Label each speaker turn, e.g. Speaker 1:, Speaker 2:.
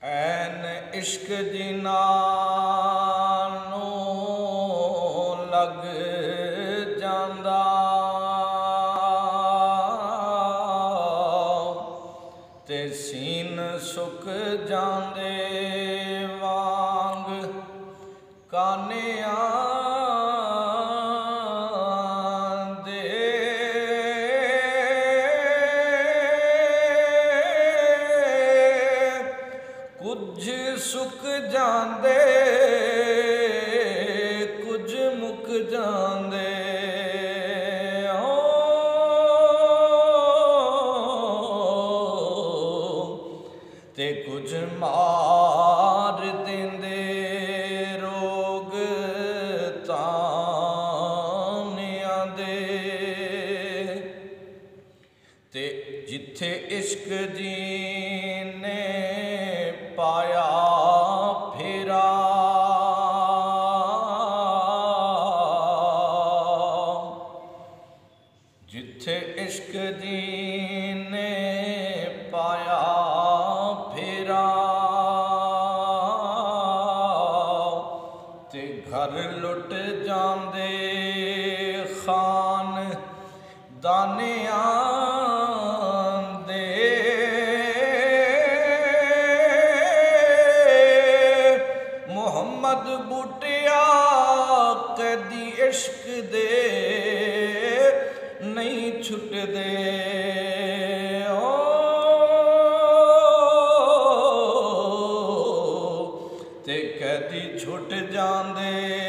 Speaker 1: ਐਨ इश्क दी नानों लग जांदा ते सीन सुक जांदे वांग कानियां कुछ सुक जांदे कुछ मुक जांदे ते कुछ मार देंदे रोग तानियां दे ते जिथे इश्क जी ने पाया फेरा जिथे इश्क जी ने पाया फेरा ते घर लुट जांदे खान दानियां मोहम्मद बूटिया कदी इश्क दे नहीं छुटदे ते कदी छुट जांदे।